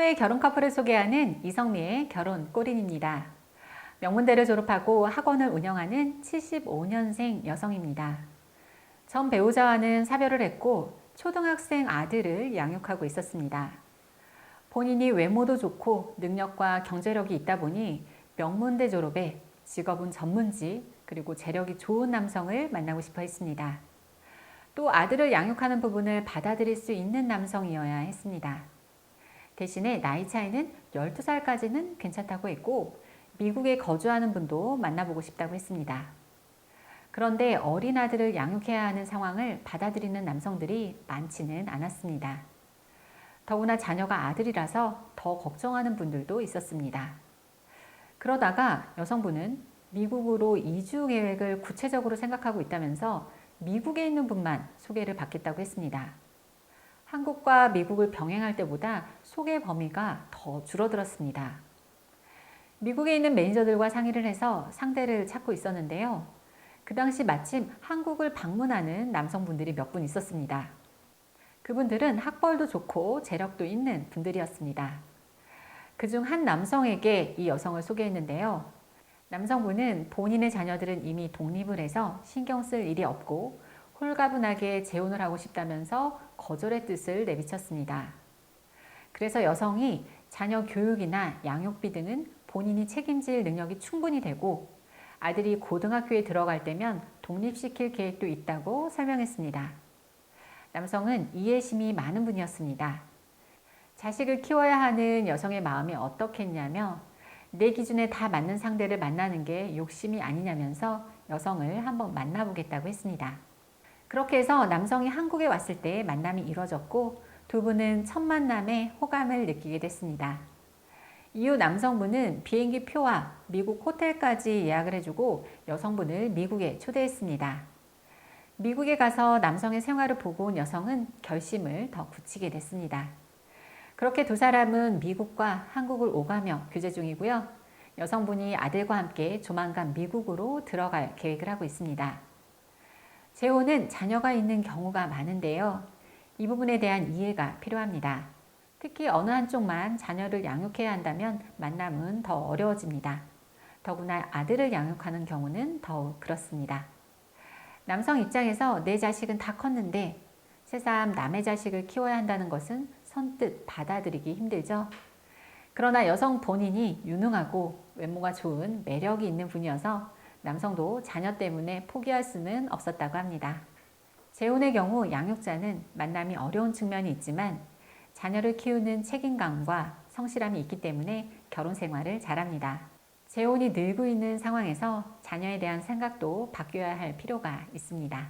오늘의 결혼 커플을 소개하는 이성미의 결혼 꼬린입니다. 명문대를 졸업하고 학원을 운영하는 75년생 여성입니다. 전 배우자와는 사별을 했고 초등학생 아들을 양육하고 있었습니다. 본인이 외모도 좋고 능력과 경제력이 있다 보니 명문대 졸업에 직업은 전문직 그리고 재력이 좋은 남성을 만나고 싶어 했습니다. 또 아들을 양육하는 부분을 받아들일 수 있는 남성이어야 했습니다. 대신에 나이 차이는 12살까지는 괜찮다고 했고 미국에 거주하는 분도 만나보고 싶다고 했습니다. 그런데 어린 아들을 양육해야 하는 상황을 받아들이는 남성들이 많지는 않았습니다. 더구나 자녀가 아들이라서 더 걱정하는 분들도 있었습니다. 그러다가 여성분은 미국으로 이주 계획을 구체적으로 생각하고 있다면서 미국에 있는 분만 소개를 받겠다고 했습니다. 한국과 미국을 병행할 때보다 소개 범위가 더 줄어들었습니다. 미국에 있는 매니저들과 상의를 해서 상대를 찾고 있었는데요. 그 당시 마침 한국을 방문하는 남성분들이 몇 분 있었습니다. 그분들은 학벌도 좋고 재력도 있는 분들이었습니다. 그중 한 남성에게 이 여성을 소개했는데요. 남성분은 본인의 자녀들은 이미 독립을 해서 신경 쓸 일이 없고 홀가분하게 재혼을 하고 싶다면서 거절의 뜻을 내비쳤습니다. 그래서 여성이 자녀 교육이나 양육비 등은 본인이 책임질 능력이 충분히 되고 아들이 고등학교에 들어갈 때면 독립시킬 계획도 있다고 설명했습니다. 남성은 이해심이 많은 분이었습니다. 자식을 키워야 하는 여성의 마음이 어떻겠냐며 내 기준에 다 맞는 상대를 만나는 게 욕심이 아니냐면서 여성을 한번 만나보겠다고 했습니다. 그렇게 해서 남성이 한국에 왔을 때 만남이 이루어졌고 두 분은 첫 만남에 호감을 느끼게 됐습니다. 이후 남성분은 비행기 표와 미국 호텔까지 예약을 해주고 여성분을 미국에 초대했습니다. 미국에 가서 남성의 생활을 보고 온 여성은 결심을 더 굳히게 됐습니다. 그렇게 두 사람은 미국과 한국을 오가며 교제 중이고요. 여성분이 아들과 함께 조만간 미국으로 들어갈 계획을 하고 있습니다. 재혼은 자녀가 있는 경우가 많은데요. 이 부분에 대한 이해가 필요합니다. 특히 어느 한쪽만 자녀를 양육해야 한다면 만남은 더 어려워집니다. 더구나 아들을 양육하는 경우는 더욱 그렇습니다. 남성 입장에서 내 자식은 다 컸는데 새삼 남의 자식을 키워야 한다는 것은 선뜻 받아들이기 힘들죠. 그러나 여성 본인이 유능하고 외모가 좋은 매력이 있는 분이어서 남성도 자녀 때문에 포기할 수는 없었다고 합니다. 재혼의 경우 양육자는 만남이 어려운 측면이 있지만 자녀를 키우는 책임감과 성실함이 있기 때문에 결혼 생활을 잘합니다. 재혼이 늘고 있는 상황에서 자녀에 대한 생각도 바뀌어야 할 필요가 있습니다.